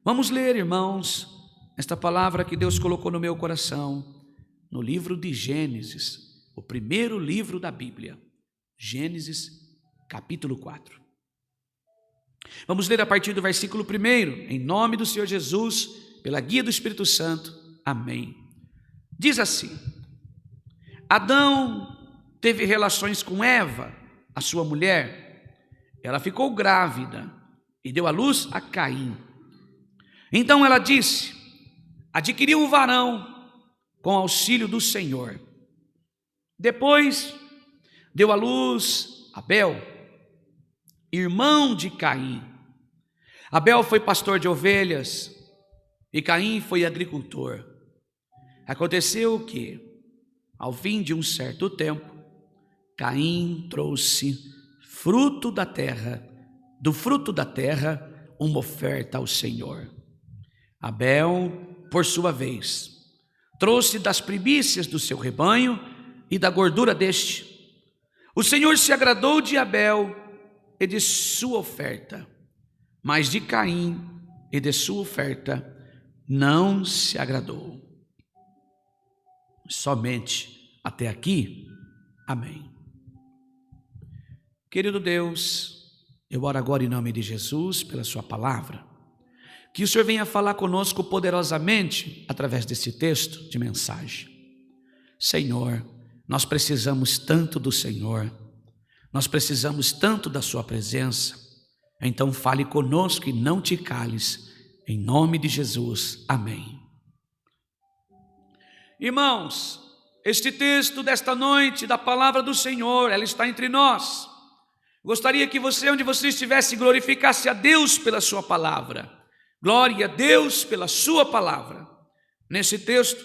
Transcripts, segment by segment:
Vamos ler, irmãos, esta palavra que Deus colocou no meu coração, no livro de Gênesis, o primeiro livro da Bíblia, Gênesis, capítulo 4. Vamos ler a partir do versículo 1, em nome do Senhor Jesus, pela guia do Espírito Santo. Amém. Diz assim: Adão teve relações com Eva, a sua mulher. Ela ficou grávida e deu à luz a Caim. Então ela disse: adquiri um varão com auxílio do Senhor. Depois deu à luz Abel, irmão de Caim. Abel foi pastor de ovelhas e Caim foi agricultor. Aconteceu que, ao fim de um certo tempo, Caim trouxe do fruto da terra, uma oferta ao Senhor. Abel, por sua vez, trouxe das primícias do seu rebanho e da gordura deste. O Senhor se agradou de Abel e de sua oferta, mas de Caim e de sua oferta não se agradou. Somente até aqui. Amém. Querido Deus, eu oro agora em nome de Jesus pela sua palavra, que o Senhor venha falar conosco poderosamente através desse texto de mensagem. Senhor, nós precisamos tanto do Senhor, nós precisamos tanto da sua presença, então fale conosco e não te cales, em nome de Jesus, amém. Irmãos, este texto desta noite, da palavra do Senhor, ela está entre nós. Gostaria que você, onde você estivesse, glorificasse a Deus pela sua palavra. Glória a Deus pela sua palavra. Nesse texto,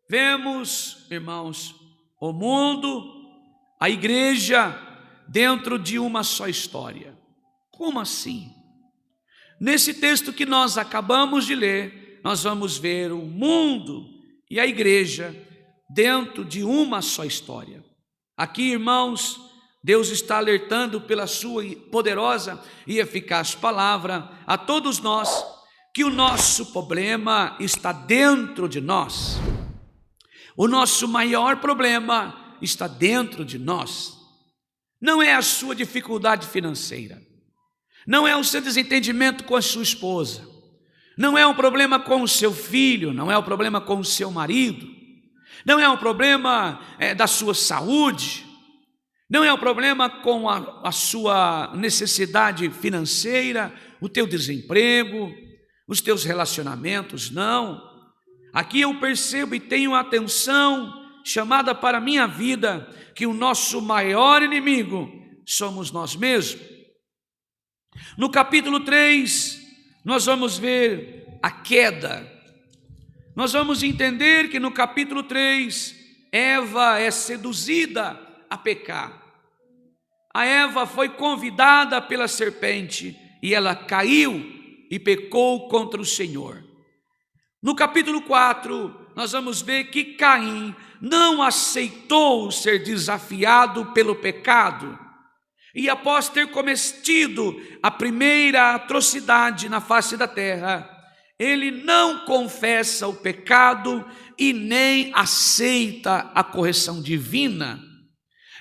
vemos, irmãos, o mundo, a igreja, dentro de uma só história. Como assim? Nesse texto que nós acabamos de ler, nós vamos ver o mundo e a igreja dentro de uma só história. Aqui, irmãos, Deus está alertando pela sua poderosa e eficaz palavra a todos nós que o nosso problema está dentro de nós. O nosso maior problema está dentro de nós. Não é a sua dificuldade financeira, não é o seu desentendimento com a sua esposa, não é um problema com o seu filho, não é um problema com o seu marido, não é um problema da sua saúde, não é um problema com a sua necessidade financeira, o teu desemprego, os teus relacionamentos, não. Aqui eu percebo e tenho atenção chamada para a minha vida, que o nosso maior inimigo somos nós mesmos. No capítulo 3, nós vamos ver a queda. Nós vamos entender que no capítulo 3, Eva é seduzida a pecar. A Eva foi convidada pela serpente e ela caiu e pecou contra o Senhor. No capítulo 4, nós vamos ver que Caim não aceitou ser desafiado pelo pecado, e após ter cometido a primeira atrocidade na face da terra, ele não confessa o pecado e nem aceita a correção divina.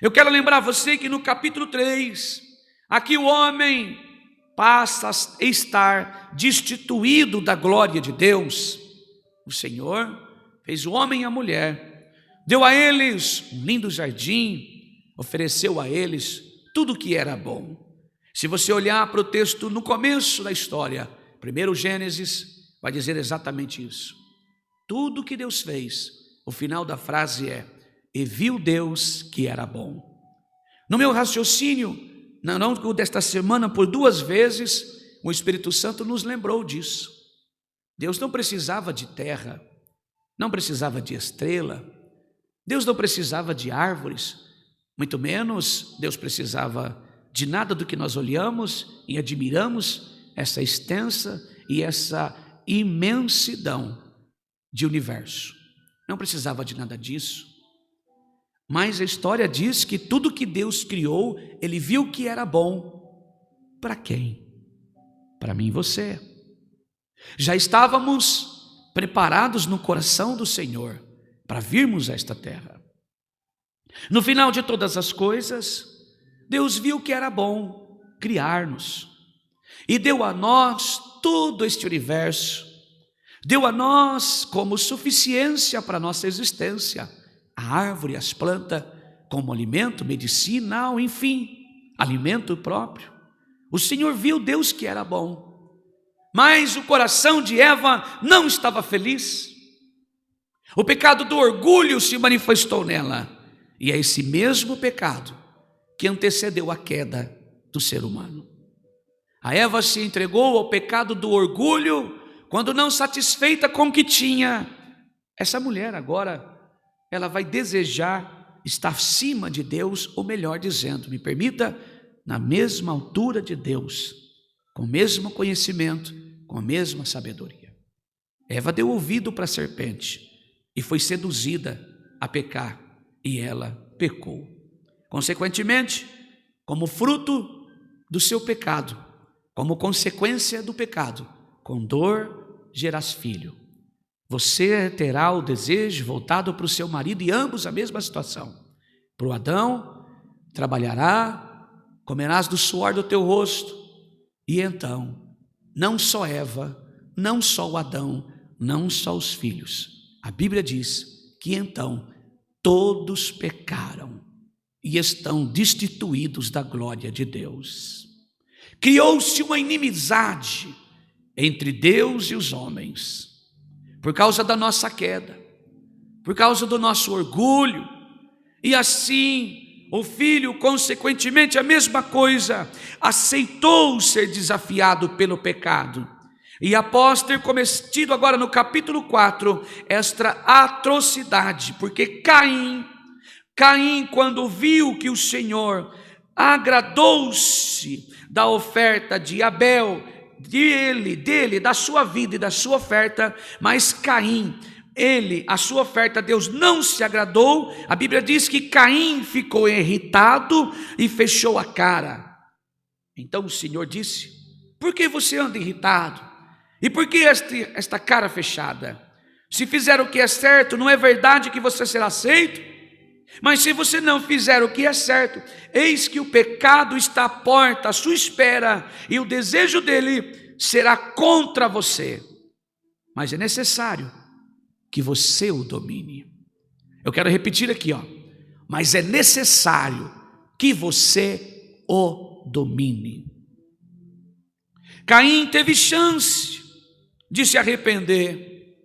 Eu quero lembrar você que no capítulo 3, aqui o homem passa a estar destituído da glória de Deus. O Senhor fez o homem e a mulher, deu a eles um lindo jardim, ofereceu a eles tudo o que era bom. Se você olhar para o texto no começo da história, primeiro Gênesis, vai dizer exatamente isso. Tudo que Deus fez, o final da frase é: e viu Deus que era bom. No meu raciocínio, na longo desta semana, por 2 vezes, o Espírito Santo nos lembrou disso. Deus não precisava de terra, não precisava de estrela, Deus não precisava de árvores, muito menos Deus precisava de nada do que nós olhamos e admiramos, essa extensa e essa imensidão de universo. Não precisava de nada disso. Mas a história diz que tudo que Deus criou, Ele viu que era bom. Para quem? Para mim e você. Já estávamos preparados no coração do Senhor para virmos a esta terra. No final de todas as coisas, Deus viu que era bom criar-nos e deu a nós todo este universo, deu a nós como suficiência para a nossa existência, a árvore, as plantas, como alimento medicinal, enfim, alimento próprio. O Senhor viu, Deus, que era bom, mas o coração de Eva não estava feliz. O pecado do orgulho se manifestou nela, e é esse mesmo pecado que antecedeu a queda do ser humano. A Eva se entregou ao pecado do orgulho quando, não satisfeita com o que tinha, essa mulher agora, ela vai desejar estar acima de Deus, ou melhor dizendo, me permita, na mesma altura de Deus, com o mesmo conhecimento, com a mesma sabedoria. Eva deu ouvido para a serpente e foi seduzida a pecar, e ela pecou. Consequentemente, como fruto do seu pecado, como consequência do pecado, com dor gerás filho. Você terá o desejo voltado para o seu marido, e ambos a mesma situação. Para o Adão, trabalhará, comerás do suor do teu rosto, e então, não só Eva, não só o Adão, não só os filhos. A Bíblia diz que então todos pecaram e estão destituídos da glória de Deus. Criou-se uma inimizade entre Deus e os homens, por causa da nossa queda, por causa do nosso orgulho, e assim o filho, consequentemente, a mesma coisa, aceitou ser desafiado pelo pecado. E após ter cometido agora no capítulo 4, esta atrocidade, porque Caim, quando viu que o Senhor agradou-se da oferta de Abel, dele, da sua vida e da sua oferta, mas Caim, a sua oferta, Deus não se agradou. A Bíblia diz que Caim ficou irritado e fechou a cara. Então o Senhor disse: por que você anda irritado? E por que esta cara fechada? Se fizer o que é certo, não é verdade que você será aceito? Mas se você não fizer o que é certo, eis que o pecado está à porta, à sua espera, e o desejo dele será contra você. Mas é necessário que você o domine. Eu quero repetir aqui, mas é necessário que você o domine. Caim teve chance de se arrepender,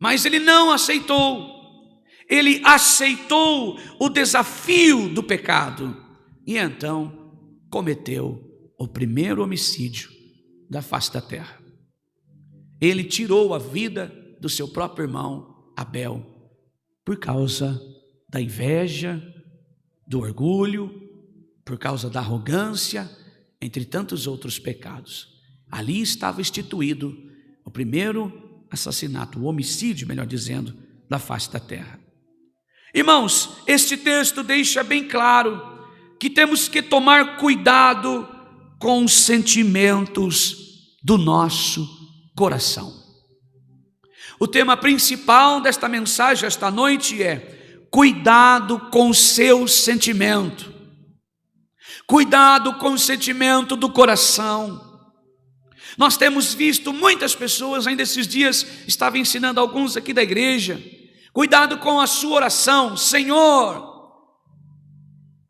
mas ele não aceitou. Ele aceitou o desafio do pecado e então cometeu o primeiro homicídio da face da terra. Ele tirou a vida do seu próprio irmão Abel, por causa da inveja, do orgulho, por causa da arrogância, entre tantos outros pecados. Ali estava instituído o primeiro assassinato, o homicídio, melhor dizendo, da face da terra. Irmãos, este texto deixa bem claro que temos que tomar cuidado com os sentimentos do nosso coração. O tema principal desta mensagem esta noite é: cuidado com o seu sentimento. Cuidado com o sentimento do coração. Nós temos visto muitas pessoas, ainda esses dias estava ensinando alguns aqui da igreja, cuidado com a sua oração: Senhor,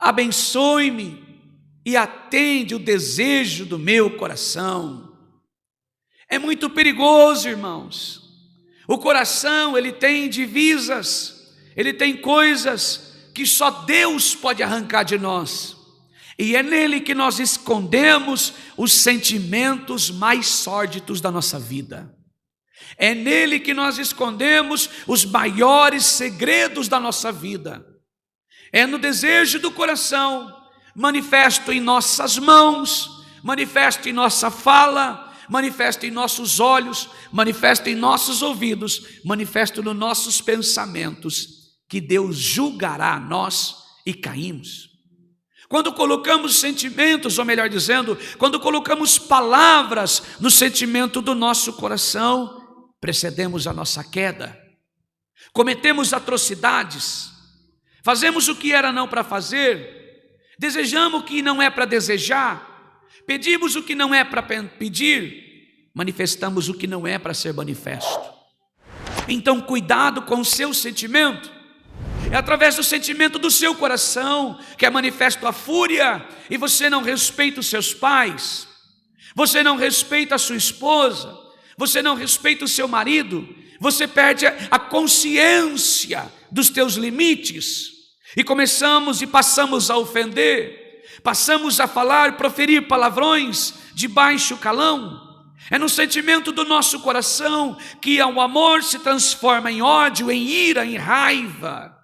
abençoe-me e atende o desejo do meu coração. É muito perigoso, irmãos. O coração, ele tem divisas, ele tem coisas que só Deus pode arrancar de nós. E é nele que nós escondemos os sentimentos mais sórdidos da nossa vida. É nele que nós escondemos os maiores segredos da nossa vida. É no desejo do coração, manifesto em nossas mãos, manifesto em nossa fala, manifesto em nossos olhos, manifesto em nossos ouvidos, manifesto nos nossos pensamentos, que Deus julgará a nós e caímos. Quando colocamos sentimentos, ou melhor dizendo, quando colocamos palavras no sentimento do nosso coração, precedemos a nossa queda. Cometemos atrocidades, fazemos o que era não para fazer, desejamos o que não é para desejar, pedimos o que não é para pedir, manifestamos o que não é para ser manifesto. Então cuidado com o seu sentimento. É através do sentimento do seu coração que é manifesto a fúria, e você não respeita os seus pais, você não respeita a sua esposa, você não respeita o seu marido, você perde a consciência dos teus limites, e começamos e passamos a ofender, passamos a falar, proferir palavrões de baixo calão. É no sentimento do nosso coração que o amor se transforma em ódio, em ira, em raiva.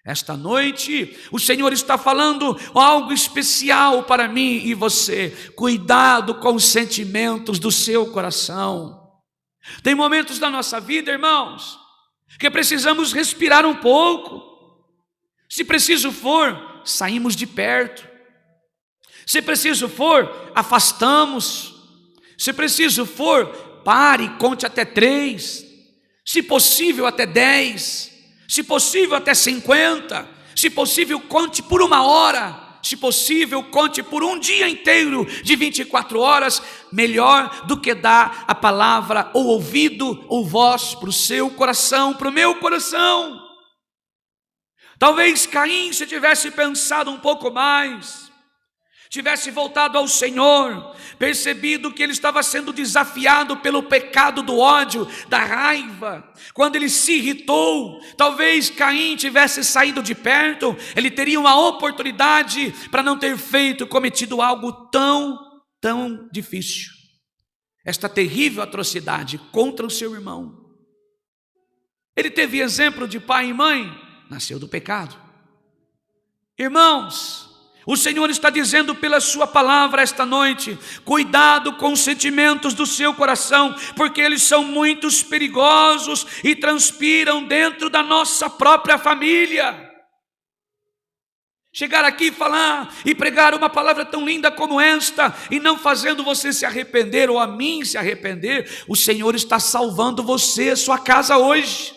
Esta noite, o Senhor está falando algo especial para mim e você. Cuidado com os sentimentos do seu coração. Tem momentos da nossa vida, irmãos, que precisamos respirar um pouco. Se preciso for, saímos de perto. Se preciso for, afastamos. Se preciso for, pare, conte até 3. Se possível, até 10. Se possível até 50, se possível conte por 1 hora, se possível conte por um dia inteiro de 24 horas, melhor do que dar a palavra ou ouvido ou voz para o seu coração, para o meu coração. Talvez Caim, se tivesse pensado um pouco mais, tivesse voltado ao Senhor, percebido que ele estava sendo desafiado pelo pecado do ódio, da raiva, quando ele se irritou, talvez Caim tivesse saído de perto, ele teria uma oportunidade para não ter cometido algo tão difícil, esta terrível atrocidade contra o seu irmão. Ele teve exemplo de pai e mãe, nasceu do pecado. Irmãos, o Senhor está dizendo pela sua palavra esta noite: cuidado com os sentimentos do seu coração, porque eles são muito perigosos e transpiram dentro da nossa própria família. Chegar aqui e falar e pregar uma palavra tão linda como esta, e não fazendo você se arrepender, ou a mim se arrepender, o Senhor está salvando você, sua casa hoje.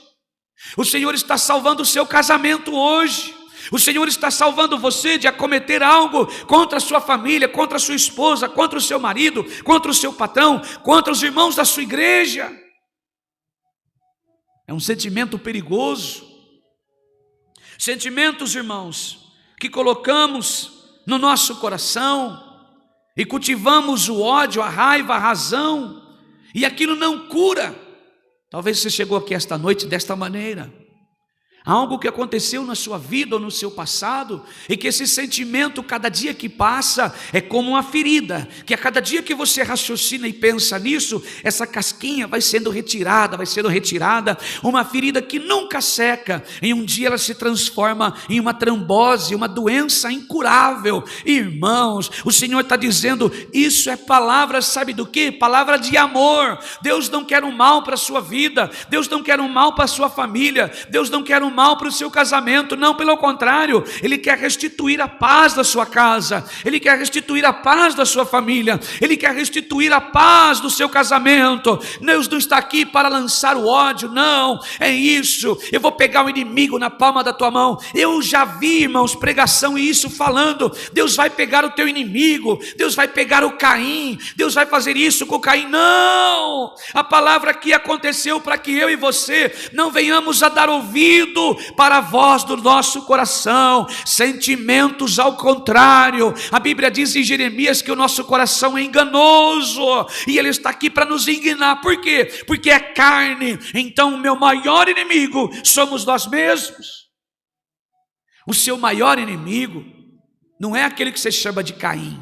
O Senhor está salvando o seu casamento hoje. O Senhor está salvando você de acometer algo contra a sua família, contra a sua esposa, contra o seu marido, contra o seu patrão, contra os irmãos da sua igreja. É um sentimento perigoso. Sentimentos, irmãos, que colocamos no nosso coração e cultivamos o ódio, a raiva, a razão, e aquilo não cura. Talvez você chegou aqui esta noite desta maneira. Algo que aconteceu na sua vida ou no seu passado, e que esse sentimento, cada dia que passa, é como uma ferida, que a cada dia que você raciocina e pensa nisso, essa casquinha vai sendo retirada, uma ferida que nunca seca, e um dia ela se transforma em uma trombose, uma doença incurável. Irmãos, o Senhor está dizendo, isso é palavra, sabe do que? Palavra de amor. Deus não quer um mal para a sua vida, Deus não quer um mal para a sua família, Deus não quer um mal para o seu casamento, não, pelo contrário, Ele quer restituir a paz da sua casa, Ele quer restituir a paz da sua família, Ele quer restituir a paz do seu casamento. Deus não está aqui para lançar o ódio, não, é isso, eu vou pegar o inimigo na palma da tua mão. Eu já vi, irmãos, pregação e isso falando, Deus vai pegar o teu inimigo, Deus vai pegar o Caim, Deus vai fazer isso com o Caim. Não, a palavra aqui aconteceu para que eu e você não venhamos a dar ouvido para a voz do nosso coração, sentimentos ao contrário. A Bíblia diz em Jeremias que o nosso coração é enganoso, e Ele está aqui para nos enganar. Por quê? Porque é carne. Então o meu maior inimigo somos nós mesmos. O seu maior inimigo não é aquele que você chama de Caim.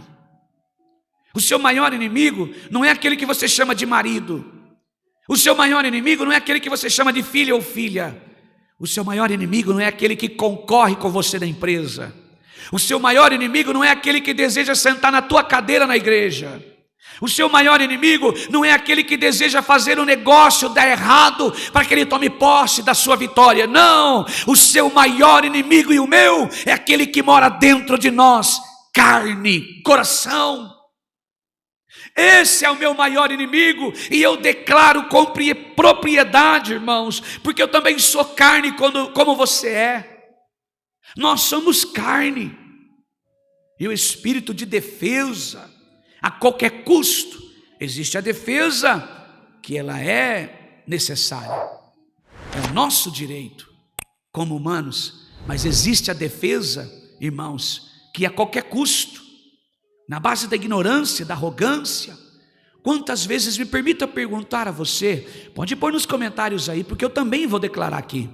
O seu maior inimigo não é aquele que você chama de marido. O seu maior inimigo não é aquele que você chama de filho ou filha. O seu maior inimigo não é aquele que concorre com você na empresa. O seu maior inimigo não é aquele que deseja sentar na tua cadeira na igreja. O seu maior inimigo não é aquele que deseja fazer o negócio dar errado para que ele tome posse da sua vitória. Não, o seu maior inimigo e o meu é aquele que mora dentro de nós, carne, coração. Esse é o meu maior inimigo, e eu declaro com propriedade, irmãos, porque eu também sou carne como você é. Nós somos carne, e o espírito de defesa, a qualquer custo. Existe a defesa, que ela é necessária, é o nosso direito como humanos, mas existe a defesa, irmãos, que a qualquer custo, na base da ignorância, da arrogância. Quantas vezes, me permita perguntar a você, pode pôr nos comentários aí, porque eu também vou declarar aqui,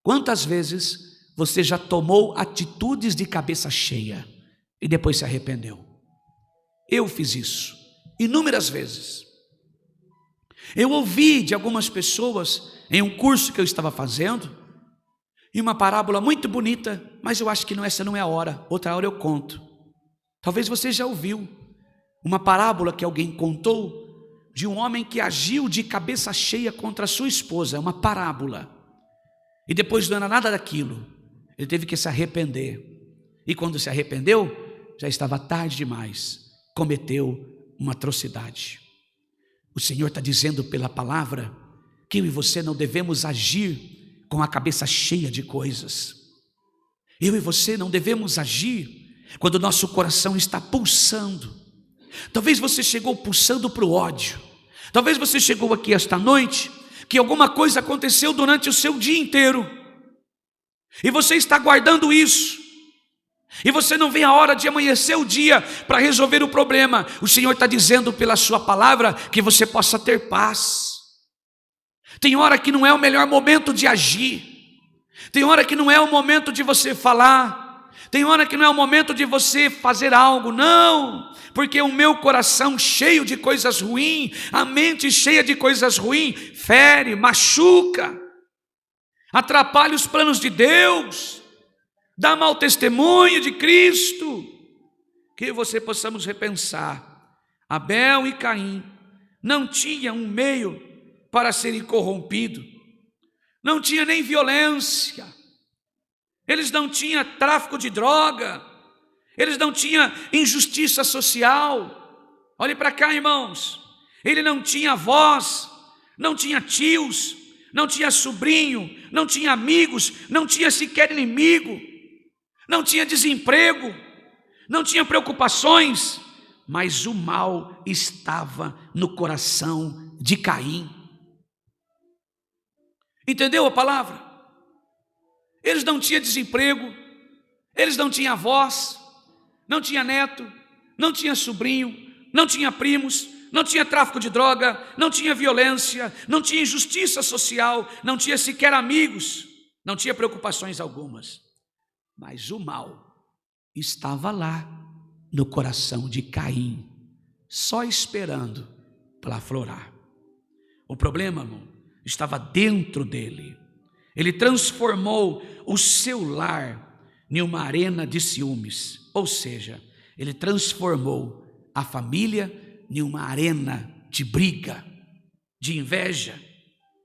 quantas vezes você já tomou atitudes de cabeça cheia e depois se arrependeu? Eu fiz isso inúmeras vezes. Eu ouvi de algumas pessoas em um curso que eu estava fazendo, e uma parábola muito bonita, mas eu acho que essa não é a hora, outra hora eu conto. Talvez você já ouviu uma parábola que alguém contou de um homem que agiu de cabeça cheia contra a sua esposa. É uma parábola, e depois não era nada daquilo, ele teve que se arrepender, e quando se arrependeu, já estava tarde demais, cometeu uma atrocidade. O Senhor está dizendo pela palavra que eu e você não devemos agir com a cabeça cheia de coisas. Eu e você não devemos agir quando o nosso coração está pulsando. Talvez você chegou pulsando para o ódio. Talvez você chegou aqui esta noite que alguma coisa aconteceu durante o seu dia inteiro, e você está guardando isso, e você não vê a hora de amanhecer o dia para resolver o problema. O Senhor está dizendo pela sua palavra que você possa ter paz. Tem hora que não é o melhor momento de agir, tem hora que não é o momento de você falar, tem hora que não é o momento de você fazer algo, não, porque o meu coração cheio de coisas ruins, a mente cheia de coisas ruins, fere, machuca, atrapalha os planos de Deus, dá mau testemunho de Cristo. Que você possamos repensar. Abel e Caim não tinham um meio para serem corrompidos, não tinha nem violência, eles não tinham tráfico de droga, eles não tinham injustiça social. Olhe para cá, irmãos, ele não tinha avós, não tinha tios, não tinha sobrinho, não tinha amigos, não tinha sequer inimigo, não tinha desemprego, não tinha preocupações, mas o mal estava no coração de Caim. Entendeu a palavra? Eles não tinham desemprego, eles não tinham avós, não tinha neto, não tinha sobrinho, não tinha primos, não tinha tráfico de droga, não tinha violência, não tinha injustiça social, não tinha sequer amigos, não tinha preocupações algumas, mas o mal estava lá no coração de Caim, só esperando para aflorar. O problema, irmão, estava dentro dele. Ele transformou o seu lar em uma arena de ciúmes, ou seja, ele transformou a família em uma arena de briga, de inveja.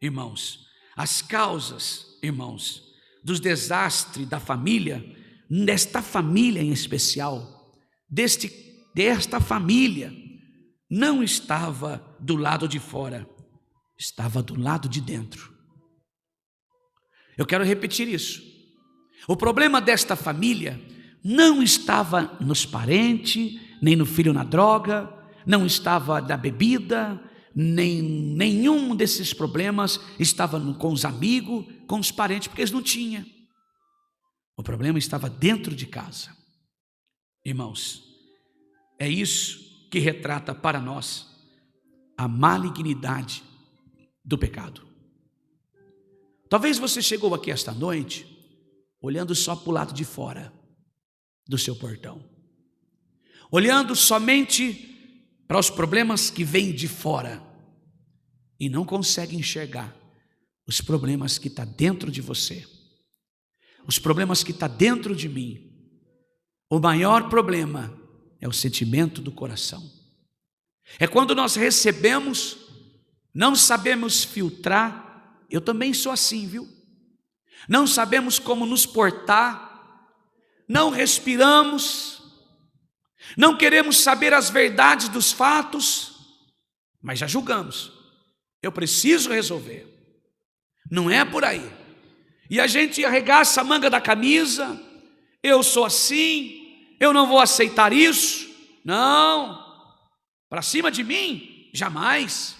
Irmãos, as causas, irmãos, dos desastres da família, desta família em especial, desta família, não estava do lado de fora, estava do lado de dentro. Eu quero repetir isso. O problema desta família não estava nos parentes, nem no filho na droga, não estava da bebida, nem nenhum desses problemas estava com os amigos, com os parentes, porque eles não tinham. O problema estava dentro de casa. Irmãos, é isso que retrata para nós a malignidade do pecado. Talvez você chegou aqui esta noite olhando só para o lado de fora do seu portão, olhando somente para os problemas que vêm de fora e não consegue enxergar os problemas que estão dentro de você, os problemas que estão dentro de mim. O maior problema é o sentimento do coração. É quando nós recebemos, não sabemos filtrar. Eu também sou assim, viu? Não sabemos como nos portar, não respiramos, Não queremos saber as verdades dos fatos, mas já julgamos. Eu preciso resolver. Não é por aí. E a gente arregaça a manga da camisa. Eu sou assim, eu não vou aceitar isso. Não, para cima de mim, jamais.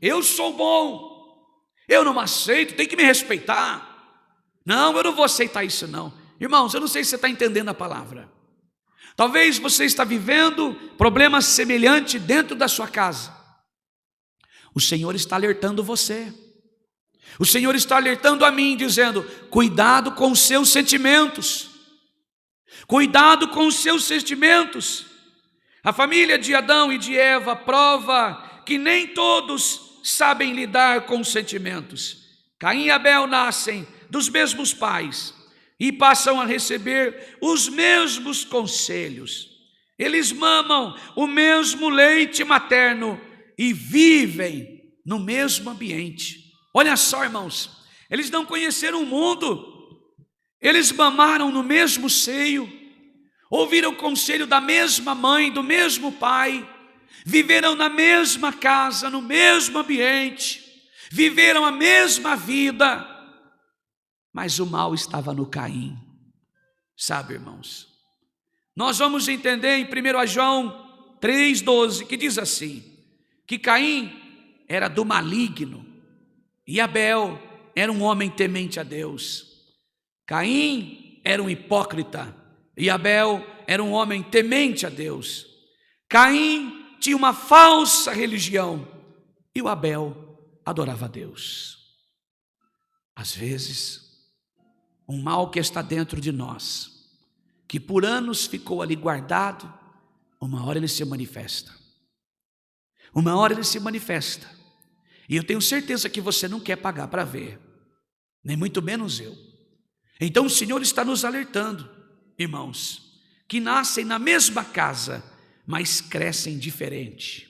Eu sou bom, eu não aceito, tem que me respeitar. Não, eu não vou aceitar isso não. Irmãos, eu não sei se você está entendendo a palavra. Talvez você está vivendo problemas semelhantes dentro da sua casa. O Senhor está alertando você. O Senhor está alertando a mim, dizendo: cuidado com os seus sentimentos. Cuidado com os seus sentimentos. A família de Adão e de Eva prova que nem todos sabem lidar com os sentimentos. Caim e Abel nascem dos mesmos pais e passam a receber os mesmos conselhos. Eles mamam o mesmo leite materno e vivem no mesmo ambiente. Olha só, irmãos, eles não conheceram o mundo, eles mamaram no mesmo seio, ouviram o conselho da mesma mãe, do mesmo pai, viveram na mesma casa, no mesmo ambiente, viveram a mesma vida, mas o mal estava no Caim. Sabe, irmãos, nós vamos entender em 1 João 3,12, que diz assim, que Caim era do maligno e Abel era um homem temente a Deus. Caim era um hipócrita e Abel era um homem temente a Deus. Caim tinha uma falsa religião e o Abel adorava a Deus. Às vezes, um mal que está dentro de nós, que por anos ficou ali guardado, uma hora ele se manifesta. Uma hora ele se manifesta. E eu tenho certeza que você não quer pagar para ver, nem muito menos eu. Então o Senhor está nos alertando, irmãos, que nascem na mesma casa, mas crescem diferente.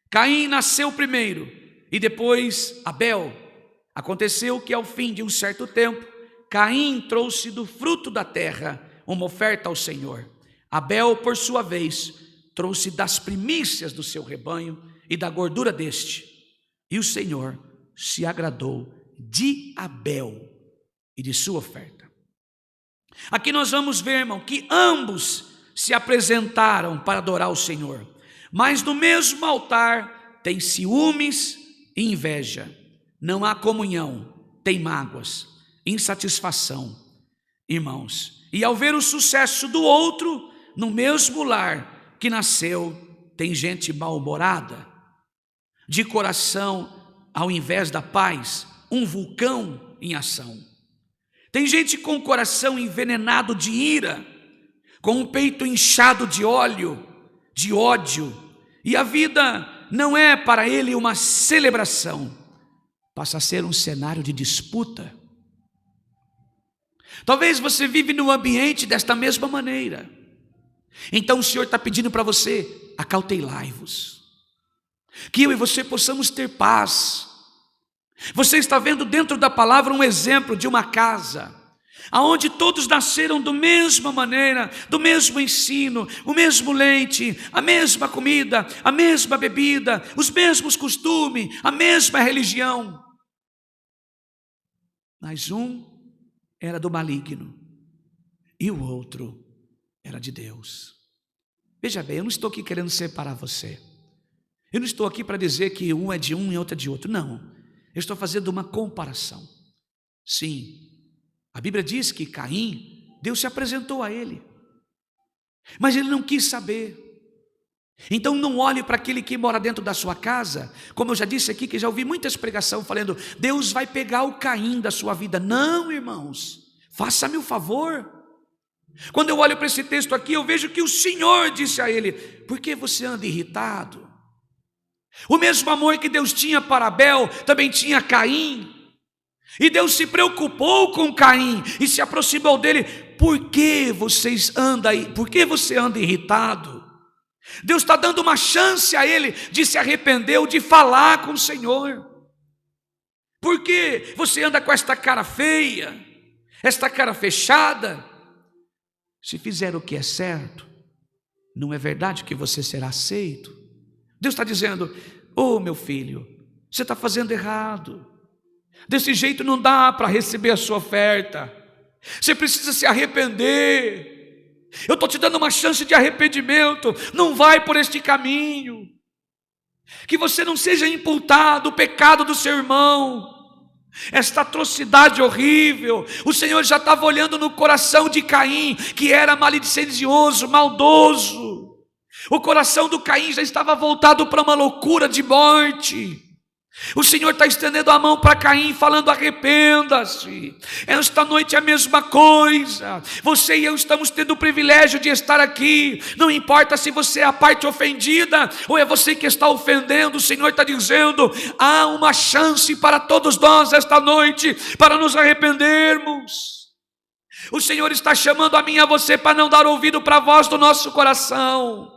Caim nasceu primeiro e depois Abel. Aconteceu que ao fim de um certo tempo, Caim trouxe do fruto da terra uma oferta ao Senhor. Abel, por sua vez, trouxe das primícias do seu rebanho e da gordura deste. E o Senhor se agradou de Abel e de sua oferta. Aqui nós vamos ver, irmão, que ambos se apresentaram para adorar o Senhor, mas no mesmo altar tem ciúmes e inveja, não há comunhão, tem mágoas, insatisfação, irmãos. E ao ver o sucesso do outro no mesmo lar que nasceu, tem gente mal-humorada, de coração, ao invés da paz, um vulcão em ação. Tem gente com o coração envenenado de ira, com o peito inchado de óleo, de ódio, e a vida não é para ele uma celebração, passa a ser um cenário de disputa. Talvez você vive no ambiente desta mesma maneira. Então o Senhor está pedindo para você: acautelai-vos, que eu e você possamos ter paz. Você está vendo dentro da palavra um exemplo de uma casa aonde todos nasceram da mesma maneira, do mesmo ensino, o mesmo leite, a mesma comida, a mesma bebida, os mesmos costumes, a mesma religião. Mas um era do maligno e o outro era de Deus. Veja bem, eu não estou aqui querendo separar você. Eu não estou aqui para dizer que um é de um e outro é de outro. Não. Eu estou fazendo uma comparação. Sim, a Bíblia diz que Caim, Deus se apresentou a ele, mas ele não quis saber. Então não olhe para aquele que mora dentro da sua casa, como eu já disse aqui, que já ouvi muitas pregações falando, Deus vai pegar o Caim da sua vida. Não, irmãos, faça-me o favor. Quando eu olho para esse texto aqui, eu vejo que o Senhor disse a ele: por que você anda irritado? O mesmo amor que Deus tinha para Abel, também tinha Caim. E Deus se preocupou com Caim e se aproximou dele. Por que você anda irritado? Deus está dando uma chance a ele de se arrepender ou de falar com o Senhor. Por que você anda com esta cara feia, esta cara fechada? Se fizer o que é certo, não é verdade que você será aceito. Deus está dizendo: ô meu filho, você está fazendo errado, desse jeito não dá para receber a sua oferta, você precisa se arrepender. Eu estou te dando uma chance de arrependimento, não vai por este caminho, que você não seja imputado o pecado do seu irmão, esta atrocidade horrível. O Senhor já estava olhando no coração de Caim, que era malicioso, maldoso. O coração do Caim já estava voltado para uma loucura de morte. O Senhor está estendendo a mão para Caim, falando: arrependa-se. Esta noite é a mesma coisa. Você e eu estamos tendo o privilégio de estar aqui. Não importa se você é a parte ofendida ou é você que está ofendendo. O Senhor está dizendo: há uma chance para todos nós esta noite para nos arrependermos. O Senhor está chamando a mim e a você para não dar ouvido para a voz do nosso coração,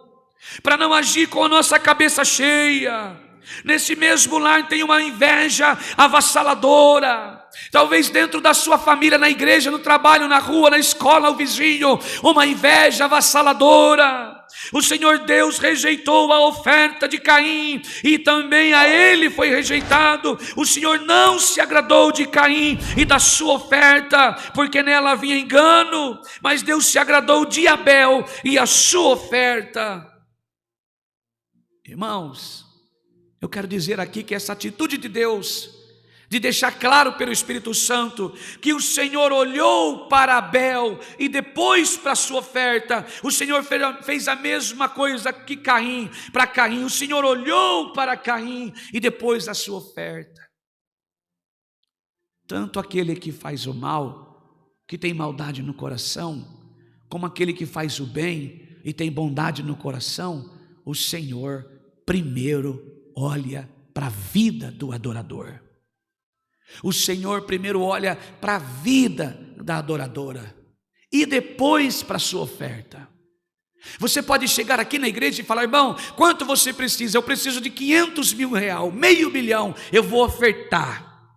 para não agir com a nossa cabeça cheia. Nesse mesmo lar tem uma inveja avassaladora. Talvez dentro da sua família, na igreja, no trabalho, na rua, na escola, o vizinho, uma inveja avassaladora. O Senhor Deus rejeitou a oferta de Caim e também a ele foi rejeitado. O Senhor não se agradou de Caim e da sua oferta, porque nela havia engano, mas Deus se agradou de Abel e a sua oferta. Irmãos, eu quero dizer aqui que essa atitude de Deus, de deixar claro pelo Espírito Santo que o Senhor olhou para Abel e depois para a sua oferta, o Senhor fez a mesma coisa que Caim, para Caim. O Senhor olhou para Caim e depois a sua oferta. Tanto aquele que faz o mal, que tem maldade no coração, como aquele que faz o bem e tem bondade no coração, o Senhor primeiro olha para a vida do adorador. O Senhor primeiro olha para a vida da adoradora e depois para a sua oferta. Você pode chegar aqui na igreja e falar: irmão, quanto você precisa? Eu preciso de 500 mil reais, R$500 mil, eu vou ofertar.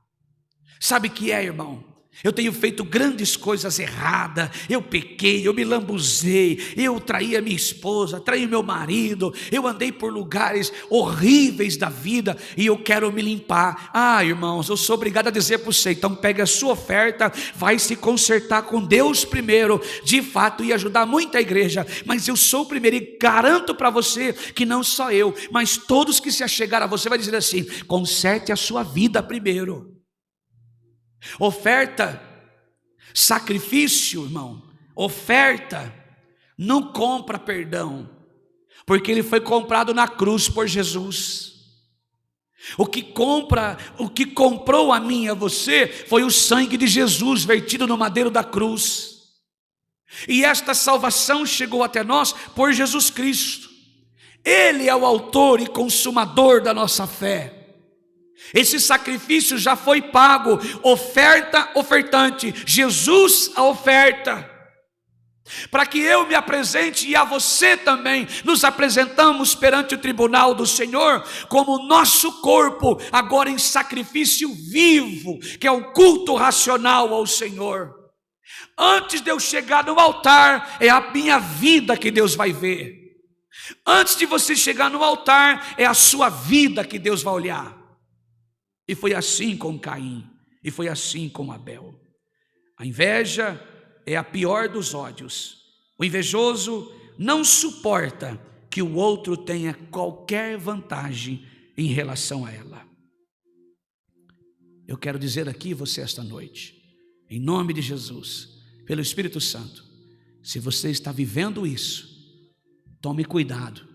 Sabe o que é, irmão? Eu tenho feito grandes coisas erradas, eu pequei, eu me lambuzei, eu traí a minha esposa, traí meu marido, eu andei por lugares horríveis da vida e eu quero me limpar. Irmãos, eu sou obrigado a dizer para você: então pegue a sua oferta, vai se consertar com Deus primeiro. De fato ia ajudar muito a igreja, mas eu sou o primeiro e garanto para você que não só eu, mas todos que se achegar a você vai dizer assim: conserte a sua vida primeiro. Oferta, sacrifício, irmão, oferta não compra perdão, porque ele foi comprado na cruz por Jesus. O que comprou a mim e a você foi o sangue de Jesus vertido no madeiro da cruz. E esta salvação chegou até nós por Jesus Cristo. Ele é o autor e consumador da nossa fé. Esse sacrifício já foi pago, oferta, ofertante, Jesus a oferta, para que eu me apresente e a você também nos apresentamos perante o tribunal do Senhor, como nosso corpo agora em sacrifício vivo, que é o culto racional ao Senhor. Antes de eu chegar no altar, é a minha vida que Deus vai ver. Antes de você chegar no altar, é a sua vida que Deus vai olhar. E foi assim com Caim, e foi assim com Abel. A inveja é a pior dos ódios. O invejoso não suporta que o outro tenha qualquer vantagem em relação a ela. Eu quero dizer aqui você esta noite, em nome de Jesus, pelo Espírito Santo, se você está vivendo isso, tome cuidado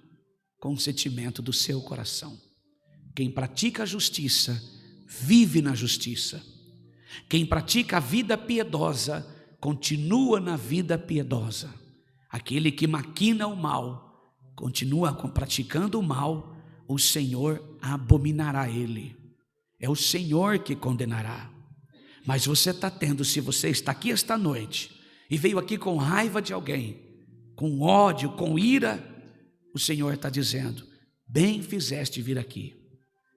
com o sentimento do seu coração. Quem pratica a justiça vive na justiça. Quem pratica a vida piedosa continua na vida piedosa. Aquele que maquina o mal, continua praticando o mal, o Senhor abominará ele. É o Senhor que condenará. Mas você está tendo, se você está aqui esta noite e veio aqui com raiva de alguém, com ódio, com ira, o Senhor está dizendo: bem fizeste vir aqui.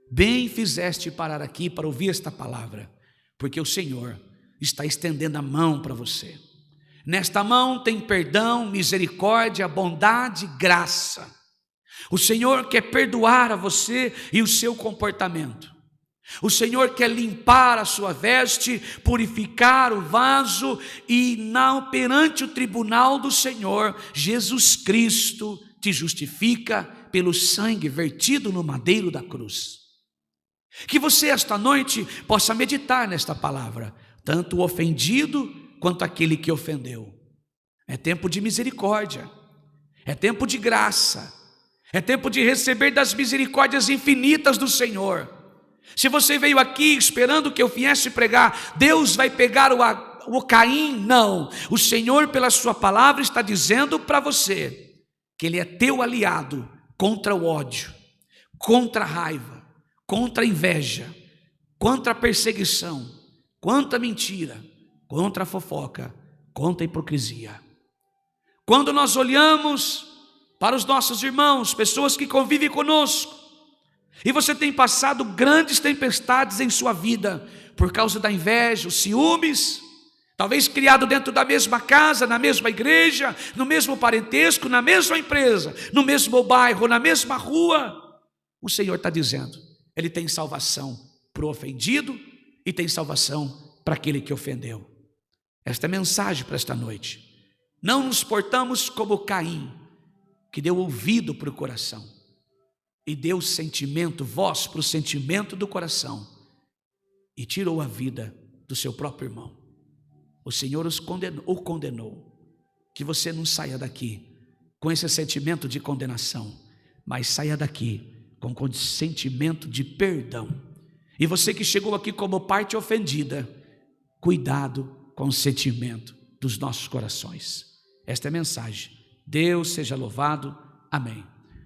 Bem fizeste parar aqui para ouvir esta palavra, porque o Senhor está estendendo a mão para você. Nesta mão tem perdão, misericórdia, bondade, graça. O Senhor quer perdoar a você e o seu comportamento. O Senhor quer limpar a sua veste, purificar o vaso e perante o tribunal do Senhor, Jesus Cristo te justifica pelo sangue vertido no madeiro da cruz. Que você esta noite possa meditar nesta palavra, tanto o ofendido quanto aquele que ofendeu. É tempo de misericórdia, é tempo de graça, é tempo de receber das misericórdias infinitas do Senhor. Se você veio aqui esperando que eu viesse pregar, Deus vai pegar o Caim, não. O Senhor, pela sua palavra, está dizendo para você que Ele é teu aliado contra o ódio, contra a raiva, contra a inveja, contra a perseguição, contra a mentira, contra a fofoca, contra a hipocrisia. Quando nós olhamos para os nossos irmãos, pessoas que convivem conosco, e você tem passado grandes tempestades em sua vida, por causa da inveja, os ciúmes, talvez criado dentro da mesma casa, na mesma igreja, no mesmo parentesco, na mesma empresa, no mesmo bairro, na mesma rua, o Senhor está dizendo, Ele tem salvação para o ofendido e tem salvação para aquele que ofendeu. Esta é a mensagem para esta noite. Não nos portamos como Caim, que deu ouvido para o coração e deu sentimento, voz para o sentimento do coração e tirou a vida do seu próprio irmão. O Senhor o condenou. Que você não saia daqui com esse sentimento de condenação, mas saia daqui com sentimento de perdão. E você que chegou aqui como parte ofendida, cuidado com o sentimento dos nossos corações. Esta é a mensagem. Deus seja louvado. Amém.